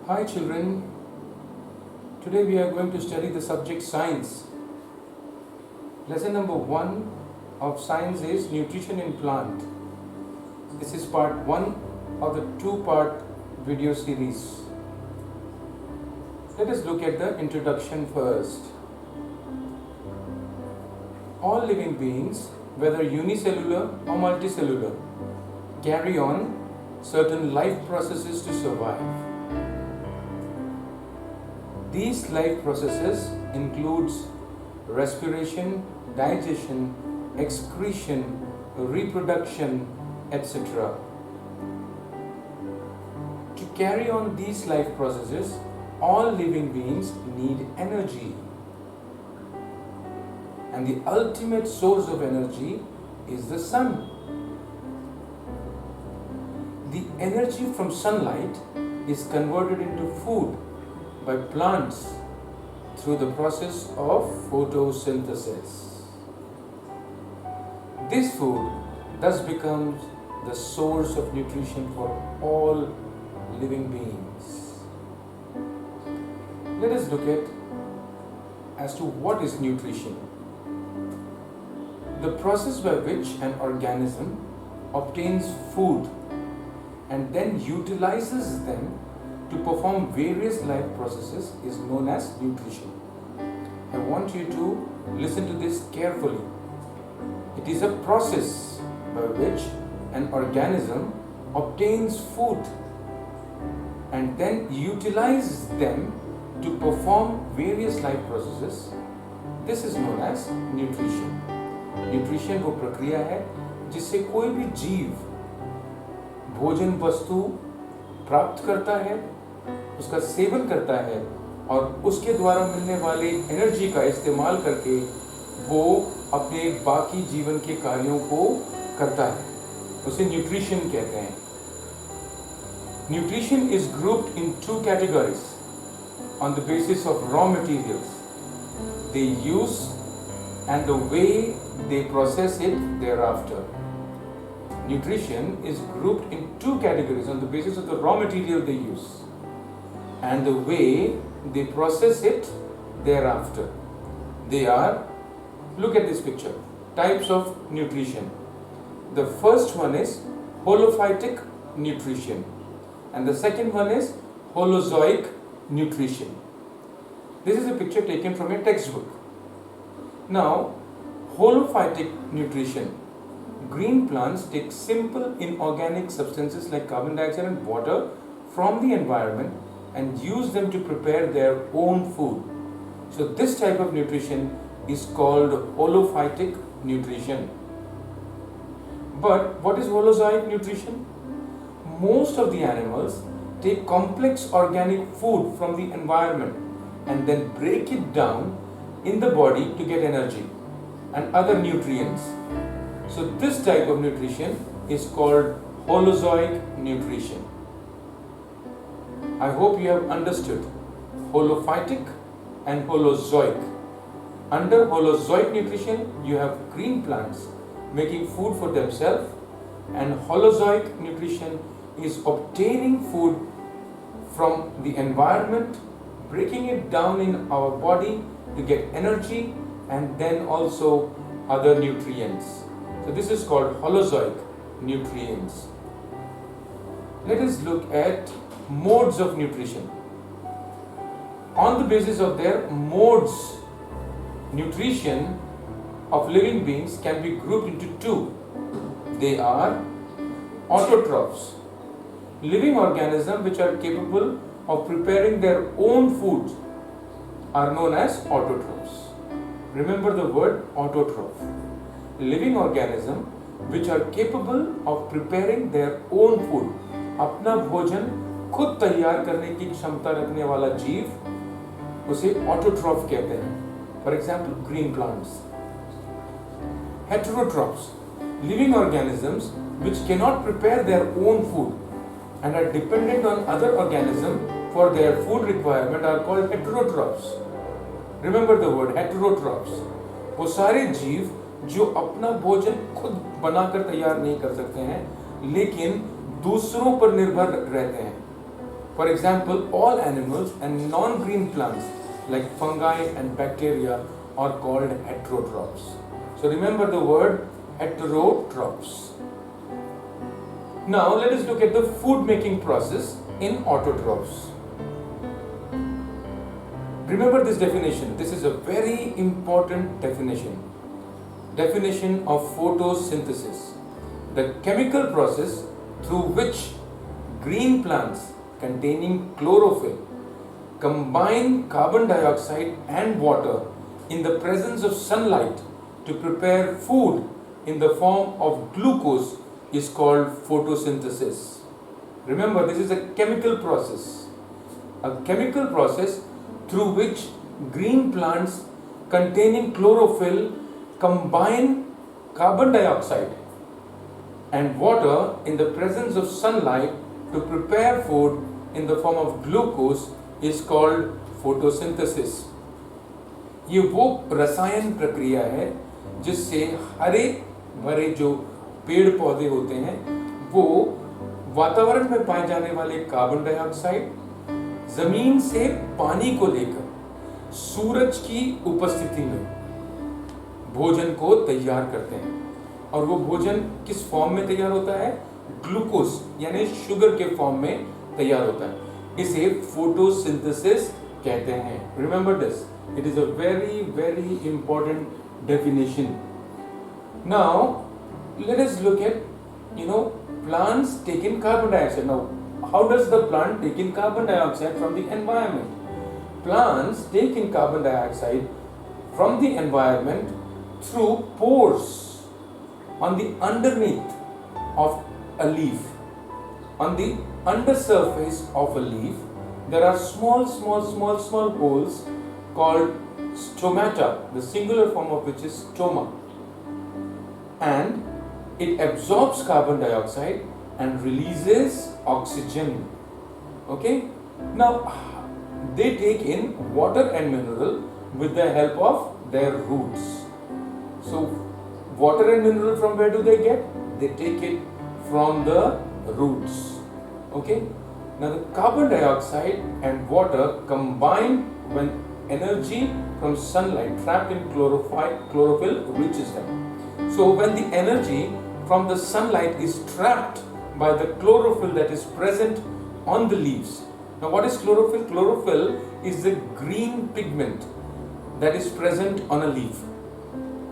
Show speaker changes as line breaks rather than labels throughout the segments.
Hi children, today we are going to study the subject science. Lesson number 1 of science is nutrition in plant. This is part 1 of the 2-part video series. Let us look at the introduction first. All living beings, whether unicellular or multicellular, carry on certain life processes to survive. These life processes includes respiration, digestion, excretion, reproduction, etc. To carry on these life processes, all living beings need energy. And the ultimate source of energy is the sun. The energy from sunlight is converted into food by plants through the process of photosynthesis. This food thus becomes the source of nutrition for all living beings. Let us look at as to what is nutrition. The process by which an organism obtains food and then utilizes them to perform various life processes is known as nutrition. I want you to listen to this carefully. It is a process by which an organism obtains food and then utilizes them to perform various life processes. This is known as nutrition. Nutrition वो प्रक्रिया है जिससे कोई भी जीव भोजन वस्तु प्राप्त करता है, उसका सेवन करता है और उसके द्वारा मिलने वाली एनर्जी का इस्तेमाल करके वो अपने बाकी जीवन के कार्यों को करता है. उसे न्यूट्रिशन कहते हैं. Nutrition is grouped in 2 categories on the basis of raw materials they use and the way they process it thereafter. Nutrition is grouped in 2 categories on the basis of the raw material they use and the way they process it thereafter. They are, look at this picture, types of nutrition. The first one is holophytic nutrition and the second one is holozoic nutrition. This is a picture taken from a textbook. Now, holophytic nutrition. Green plants take simple inorganic substances like carbon dioxide and water from the environment and use them to prepare their own food. So this type of nutrition is called holophytic nutrition. But what is holozoic nutrition? Most of the animals take complex organic food from the environment and then break it down in the body to get energy and other nutrients. So this type of nutrition is called holozoic nutrition. I hope you have understood holophytic and holozoic. Under holozoic nutrition, you have green plants making food for themselves, and holozoic nutrition is obtaining food from the environment, breaking it down in our body to get energy and then also other nutrients. So this is called holozoic nutrients. Let us look at modes of nutrition. On the basis of their modes, nutrition of living beings can be grouped into 2. They are autotrophs, living organisms which are capable of preparing their own food are known as autotrophs. Remember the word autotroph. Living organism which are capable of preparing their own food. अपना भोजन खुद तैयार करने की क्षमता रखने वाला जीव उसे autotroph कहते हैं. For example, green plants. Heterotrophs, living organisms which cannot prepare their own food and are dependent on other organisms for their food requirement are called heterotrophs. Remember the word heterotrophs. वो सारे जीव जो अपना भोजन खुद बनाकर तैयार नहीं कर सकते हैं लेकिन दूसरों पर निर्भर रहते हैं. For example, all animals and non-green plants like fungi and bacteria are called heterotrophs. So remember the word heterotrophs. Now let us look at the food making process in autotrophs. Remember this definition. This is a very important definition. Definition of photosynthesis. The chemical process through which green plants containing chlorophyll combine carbon dioxide and water in the presence of sunlight to prepare food in the form of glucose is called photosynthesis. Remember, this is a chemical process. A chemical process through which green plants containing chlorophyll combine carbon dioxide and water in the presence of sunlight to prepare food in the form of glucose is called photosynthesis. ये वो रसायन प्रक्रिया है जिससे हरे भरे जो पेड़ पौधे होते हैं वो वातावरण में पाए जाने वाले कार्बन डाइऑक्साइड जमीन से पानी को लेकर सूरज की उपस्थिति में भोजन को तैयार करते हैं। और वो भोजन किस फॉर्म में तैयार होता है? ग्लूकोज यानी शुगर के फॉर्म में तैयार होता है। इसे फोटोसिंथेसिस कहते हैं। Remember this, it is a very very important definition. Now let us look eight plants take in carbon dioxide. Now how does the plant take in carbon dioxide from the environment? Plants take in carbon dioxide from the environment through pores on the underneath of a leaf. On the undersurface of a leaf, there are small holes called stomata, the singular form of which is stoma. And it absorbs carbon dioxide and releases oxygen. Okay? Now, they take in water and mineral with the help of their roots. So, water and mineral from where do they get? They take it from the roots. Okay? Now, the carbon dioxide and water combine when energy from sunlight trapped in chlorophyll reaches them. So, when the energy from the sunlight is trapped by the chlorophyll that is present on the leaves. Now, what is chlorophyll? Chlorophyll is the green pigment that is present on a leaf.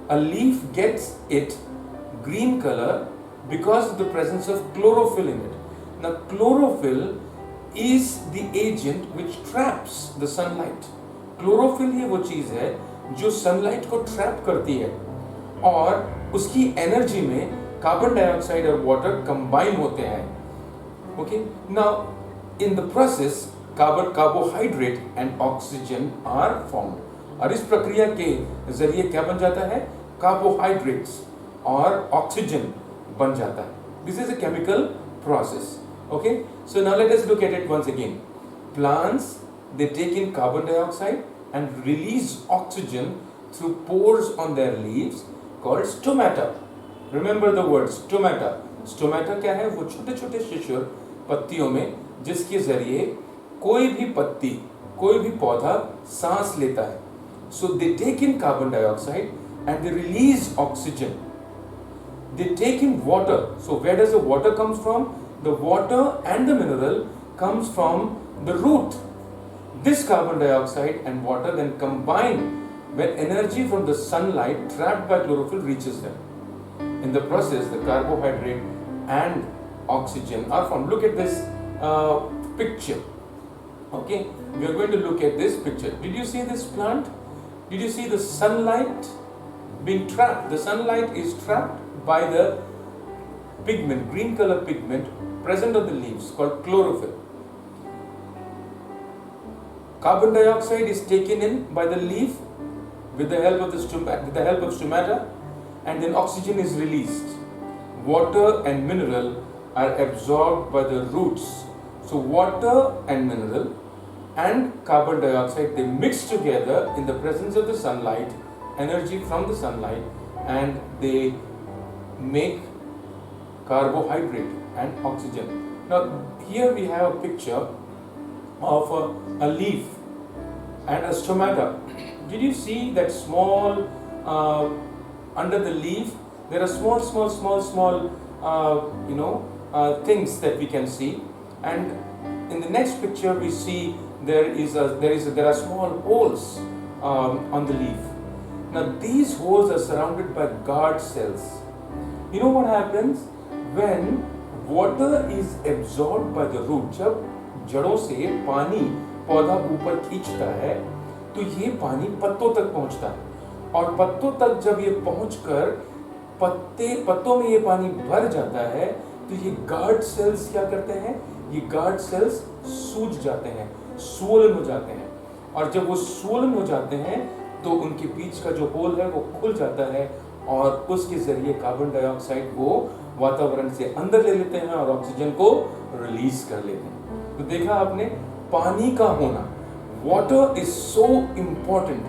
A leaf gets its green color because of the presence of chlorophyll in it. Now, chlorophyll is the agent which traps the sunlight. Chlorophyll ही वो चीज है जो sunlight को trap करती है और उसकी energy में कार्बन डाइऑक्साइड और वाटर कंबाइन होते हैं. Okay, now in the process carbohydrate and oxygen are formed. और इस प्रक्रिया के जरिए क्या बन जाता है? कार्बोहाइड्रेट्स और ऑक्सीजन बन जाता है. This is a chemical process. Okay, so now let us look at it once again. Plants they take in carbon dioxide and release oxygen through pores on their leaves called stomata. Remember the word stomata. Stomata क्या है? वो छोटे छोटे शिशुर पत्तियों में जिसके जरिए कोई भी पत्ती, कोई भी पौधा सांस लेता है. So they take in carbon dioxide and they release oxygen. They take in water. So where does the water comes from? The water and the mineral comes from the root. This carbon dioxide and water then combine when energy from the sunlight trapped by chlorophyll reaches them. In the process, the carbohydrate and oxygen are formed. Look at this picture. Okay, we are going to look at this picture. Did you see this plant? Did you see the sunlight being trapped? The sunlight is trapped by the pigment, green color pigment present on the leaves called chlorophyll. Carbon dioxide is taken in by the leaf with the help of stomata. And then oxygen is released. Water and mineral are absorbed by the roots. So water and mineral and carbon dioxide, they mix together in the presence of the sunlight, energy from the sunlight, and they make carbohydrate and oxygen. Now here we have a picture of a leaf and a stomata. Did you see that small under the leaf? There are small things that we can see, and in the next picture we see there are small holes on the leaf. Now these holes are surrounded by guard cells. You know what happens when water is absorbed by the root? जब जड़ों से पानी पौधा ऊपर खींचता है तो ये पानी पत्तों तक पहुंचता है, और पत्तों तक जब ये पहुंचकर पत्तों में ये पानी भर जाता है तो ये गार्ड सेल्स क्या करते हैं? ये गार्ड सेल्स सूज जाते हैं, स्वोलन हो जाते हैं, और जब वो स्वोलन हो जाते हैं तो उनके बीच का जो होल है वो खुल जाता है, और उसके जरिए कार्बन डाइऑक्साइड वो वातावरण से अंदर ले लेते हैं और ऑक्सीजन को रिलीज कर लेते हैं। तो देखा आपने, पानी का होना, water is so important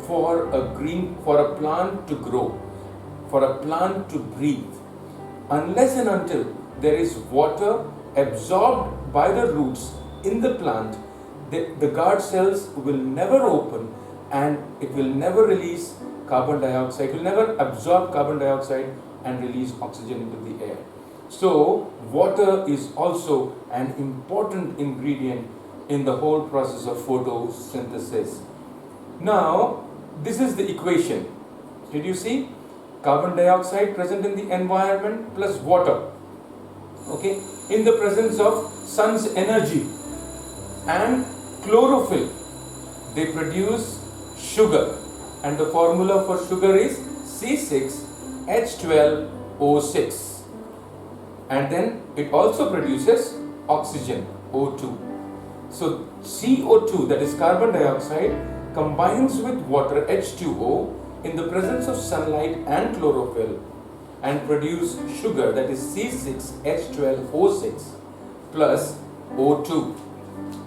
for a plant to grow, for a plant to breathe. Unless and until there is water absorbed by the roots in the plant, the guard cells will never open and it will never release carbon dioxide, will never absorb carbon dioxide and release oxygen into the air. So, water is also an important ingredient in the whole process of photosynthesis. Now, this is the equation. Did you see? Carbon dioxide present in the environment plus water, okay, in the presence of sun's energy and chlorophyll, they produce sugar, and the formula for sugar is C6H12O6, and then it also produces oxygen, O2. So CO2, that is carbon dioxide, combines with water, H2O, in the presence of sunlight and chlorophyll and produce sugar, that is C6H12O6 plus O2.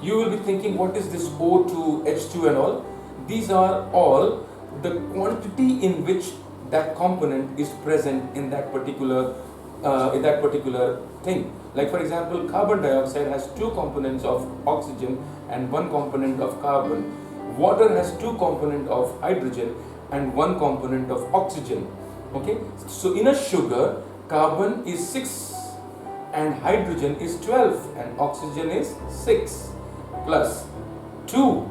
You will be thinking, what is this O2, H2 and all? These are all the quantity in which that component is present in that particular thing. Like for example, carbon dioxide has two components of oxygen and one component of carbon. Water has two components of hydrogen and one component of oxygen. Okay, so in a sugar, carbon is 6 and hydrogen is 12 and oxygen is 6 plus 2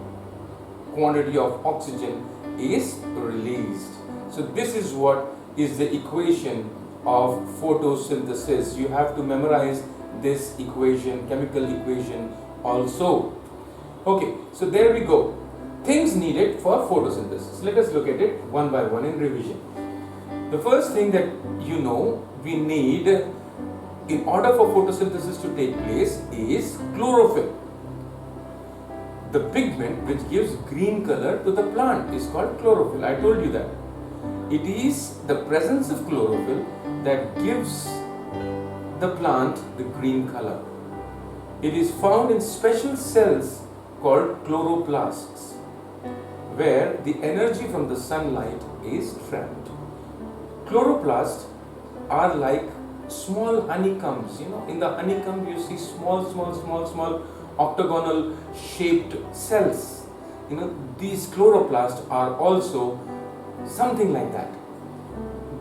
quantity of oxygen is released. So this is what is the equation of photosynthesis. You have to memorize this equation, chemical equation also. Okay, so there we go. Things needed for photosynthesis. Let us look at it one by one in revision. The first thing that you know we need in order for photosynthesis to take place is chlorophyll. The pigment which gives green color to the plant is called chlorophyll. I told you that. It is the presence of chlorophyll that gives the plant the green color. It is found in special cells called chloroplasts, where the energy from the sunlight is trapped. Chloroplasts are like small honeycombs. You know, in the honeycomb you see small octagonal shaped cells. You know, these chloroplasts are also something like that.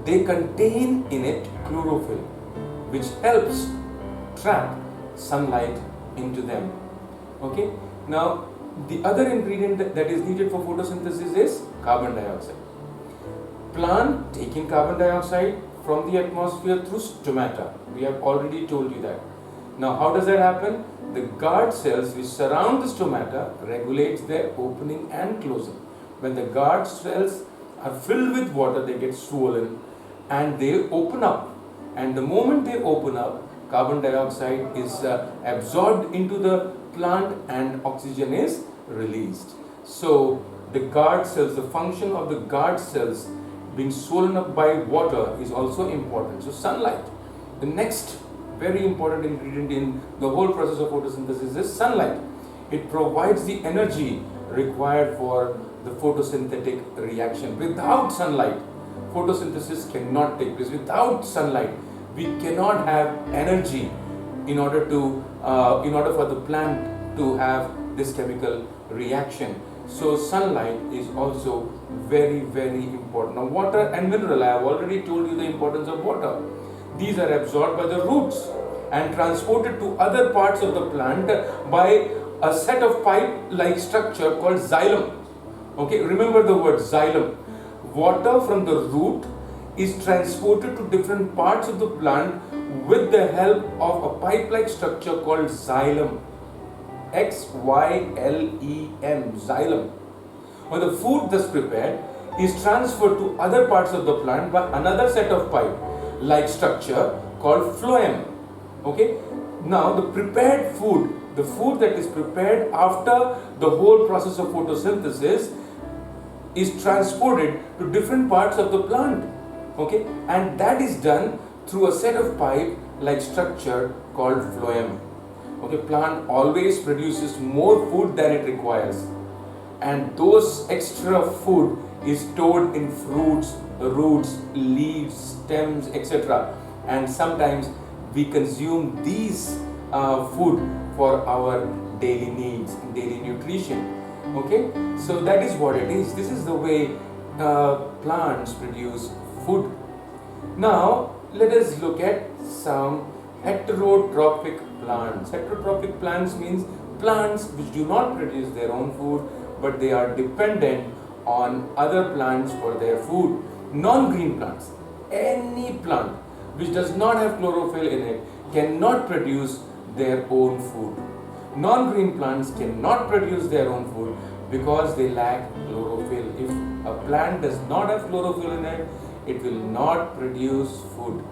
They contain in it chlorophyll, which helps trap sunlight into them. Okay. Now, the other ingredient that is needed for photosynthesis is carbon dioxide. Plant taking carbon dioxide from the atmosphere through stomata. We have already told you that. Now, how does that happen? The guard cells which surround the stomata regulates their opening and closing. When the guard cells are filled with water, they get swollen and they open up. And the moment they open up, carbon dioxide is absorbed into the plant and oxygen is released. So the guard cells, the function of the guard cells being swollen up by water is also important. So sunlight, the next very important ingredient in the whole process of photosynthesis is sunlight. It provides the energy required for the photosynthetic reaction. Without sunlight, photosynthesis cannot take place. Without sunlight, we cannot have energy in order for the plant to have this chemical reaction. So sunlight is also very, very important. Now water and mineral, I have already told you the importance of water. These are absorbed by the roots and transported to other parts of the plant by a set of pipe-like structure called xylem. Okay, remember the word xylem. Water from the root is transported to different parts of the plant with the help of a pipe-like structure called xylem. Xylem, xylem. When the food thus prepared is transferred to other parts of the plant by another set of pipe-like structure called phloem. Okay. Now the prepared food, the food that is prepared after the whole process of photosynthesis, is transported to different parts of the plant. Okay, and that is done through a set of pipe-like structure called phloem. Okay, plant always produces more food than it requires, and those extra food is stored in fruits, roots, leaves, stems, etc. And sometimes we consume these food for our daily needs, daily nutrition. Okay, so that is what it is. This is the way plants produce food. Now let us look at some heterotrophic plants. Heterotrophic plants means plants which do not produce their own food, but they are dependent on other plants for their food. Non-green plants, any plant which does not have chlorophyll in it cannot produce their own food. Non-green plants cannot produce their own food because they lack chlorophyll. If a plant does not have chlorophyll in it, it will not produce food.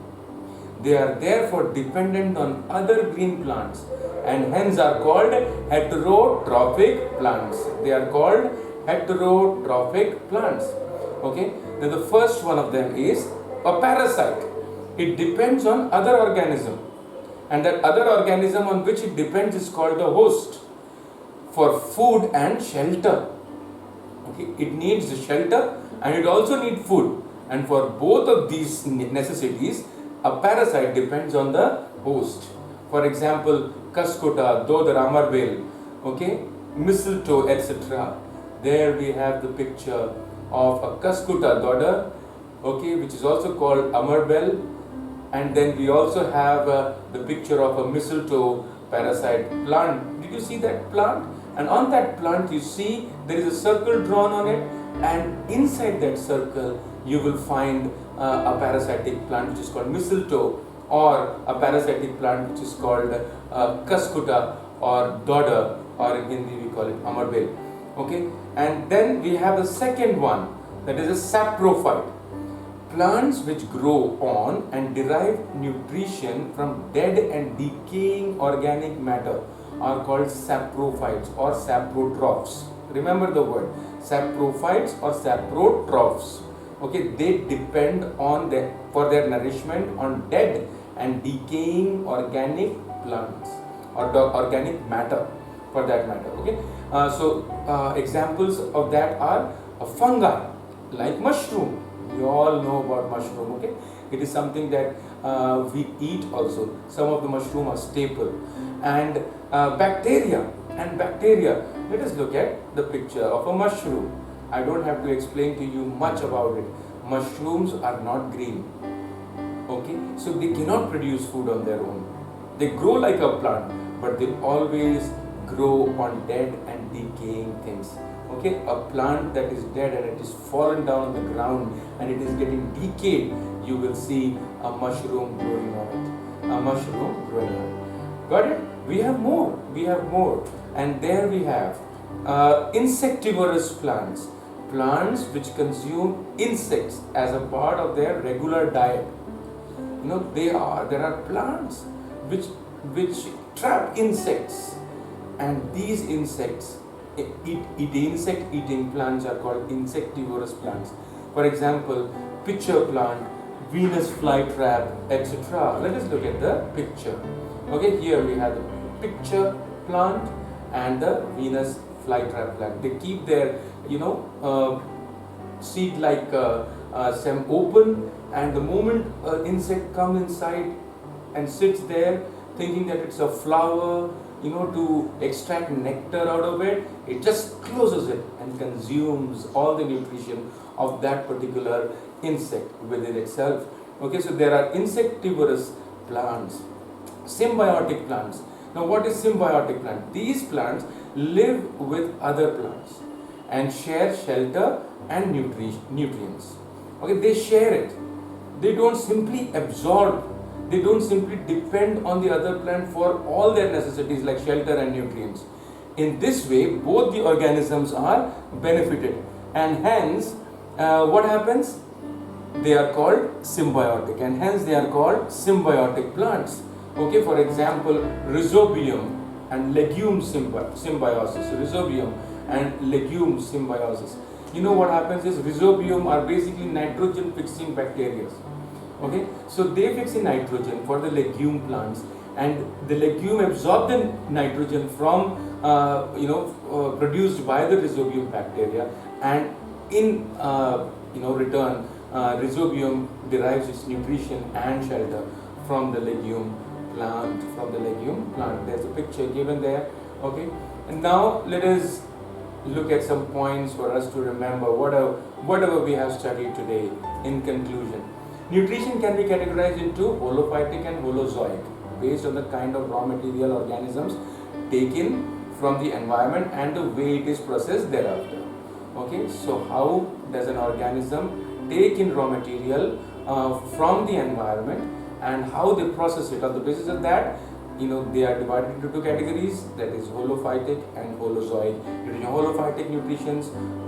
They are therefore dependent on other green plants and hence are called heterotrophic plants. They are called heterotrophic plants. Okay. Now the first one of them is a parasite. It depends on other organism, and that other organism on which it depends is called the host for food and shelter. Okay. It needs the shelter and it also needs food, and for both of these necessities a parasite depends on the host. For example, Cuscuta, Dodar, Amarbel, okay, mistletoe, etc. There we have the picture of a Cuscuta Dodar, okay, which is also called Amarbel, and then we also have the picture of a mistletoe parasite plant. Did you see that plant? And on that plant you see there is a circle drawn on it, and inside that circle you will find a parasitic plant which is called mistletoe, or a parasitic plant which is called Cuscuta or Dodar, or in Hindi we call it Amarbel. Okay, and then we have the second one, that is a saprophyte. Plants which grow on and derive nutrition from dead and decaying organic matter are called saprophytes or saprotrophs. Remember the word, saprophytes or saprotrophs. Okay, they depend on for their nourishment on dead and decaying organic plants or organic matter, for that matter. Okay, examples of that are a fungi like mushroom. We all know about mushroom. Okay, it is something that we eat also. Some of the mushroom are staple, and bacteria. Let us look at the picture of a mushroom. I don't have to explain to you much about it. Mushrooms are not green. Okay, so they cannot produce food on their own. They grow like a plant, but they always grow on dead and decaying things. Okay, a plant that is dead and it is fallen down on the ground and it is getting decayed, you will see a mushroom growing on it. A mushroom growing on it. Got it? We have more. And there we have insectivorous plants. Plants which consume insects as a part of their regular diet. You know, there are plants which trap insects, and these insects insect-eating plants are called insectivorous plants. For example, pitcher plant, Venus flytrap, etc. Let us look at the picture. Okay, here we have the pitcher plant and the Venus flytrap plant. They keep their seed-like stem open, and the moment insect comes inside and sits there, thinking that it's a flower, to extract nectar out of it. It just closes it and consumes all the nutrition of that particular insect within itself. Okay, so there are insectivorous plants, symbiotic plants. Now, what is symbiotic plant? These plants live with other plants and share shelter and nutrients. Okay, they share it. They don't simply absorb. They don't simply depend on the other plant for all their necessities like shelter and nutrients. In this way, both the organisms are benefited, and hence, what happens? They are called symbiotic, and hence they are called symbiotic plants. Okay, for example, rhizobium and legume symbiosis. Rhizobium and legume symbiosis. You know what happens is rhizobium are basically nitrogen fixing bacteria. Okay, so they fix in nitrogen for the legume plants, and the legume absorb the nitrogen from produced by the rhizobium bacteria, and in return rhizobium derives its nutrition and shelter from the legume plant. There's a picture given there. Okay, and now let us look at some points for us to remember whatever we have studied today. In conclusion, nutrition can be categorized into holophytic and holozoic based on the kind of raw material organisms taken from the environment and the way it is processed thereafter. Okay, so how does an organism take in raw material from the environment and how they process it? On the basis of that, they are divided into two categories, that is holophytic and holozoic. In holophytic nutrition,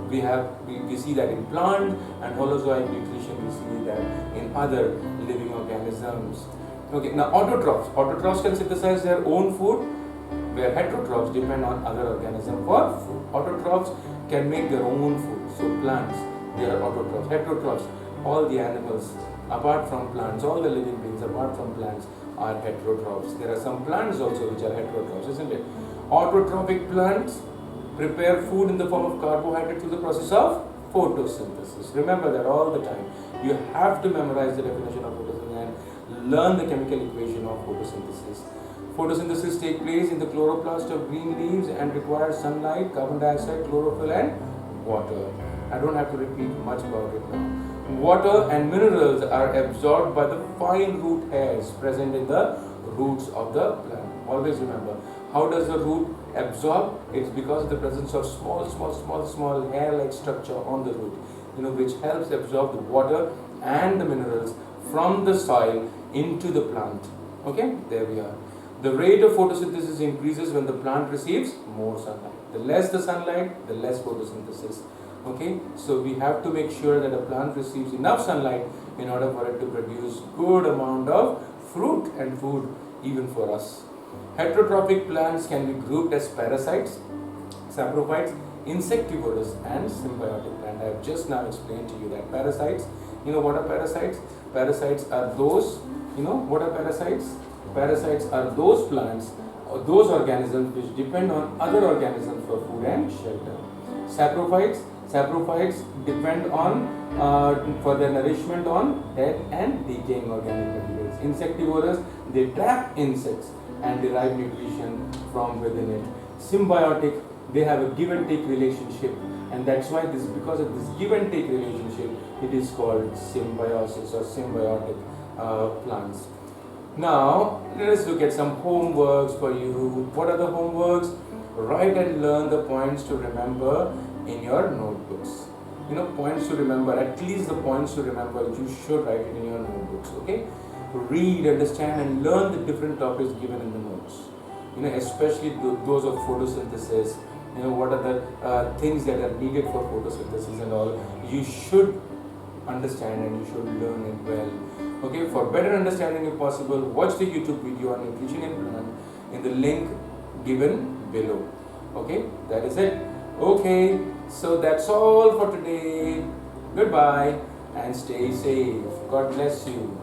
we see that in plant, and holozoic nutrition we see that in other living organisms. Okay, now autotrophs. Autotrophs can synthesize their own food, where heterotrophs depend on other organisms for food. Autotrophs can make their own food. So plants, they are autotrophs. Heterotrophs, all the animals apart from plants, all the living beings apart from plants are heterotrophs. There are some plants also which are heterotrophs, isn't it? Autotrophic plants prepare food in the form of carbohydrate through the process of photosynthesis. Remember that all the time. You have to memorize the definition of photosynthesis and learn the chemical equation of photosynthesis. Photosynthesis takes place in the chloroplast of green leaves and requires sunlight, carbon dioxide, chlorophyll and water. I don't have to repeat much about it now. Water and minerals are absorbed by the fine root hairs present in the roots of the plant. Always remember, how does the root absorb? It's because of the presence of small hair-like structure on the root, which helps absorb the water and the minerals from the soil into the plant. Okay, there we are. The rate of photosynthesis increases when the plant receives more sunlight. The less the sunlight, the less photosynthesis. Okay, so we have to make sure that a plant receives enough sunlight in order for it to produce good amount of fruit and food even for us. Heterotrophic plants can be grouped as parasites, saprophytes, insectivorous and symbiotic plant. I have just now explained to you that parasites, what are parasites? Parasites are those, what are parasites? Parasites are those plants or those organisms which depend on other organisms for food and shelter. Saprophytes depend on for their nourishment on dead and decaying organic materials. Insectivorous, they trap insects and derive nutrition from within it. Symbiotic, they have a give and take relationship, and that's why because of this give and take relationship, it is called symbiosis or symbiotic plants. Now, let us look at some homeworks for you. What are the homeworks? Write and learn the points to remember in your notebooks. Points to remember, at least the points to remember, you should write it in your notebooks. Okay? Read, understand and learn the different topics given in the notes. Especially those of photosynthesis. What are the things that are needed for photosynthesis and all. You should understand and you should learn it well. Okay, for better understanding if possible, watch the YouTube video on nutrition in plant in the link given below. Okay, that is it. Okay, so that's all for today. Goodbye and stay safe. God bless you.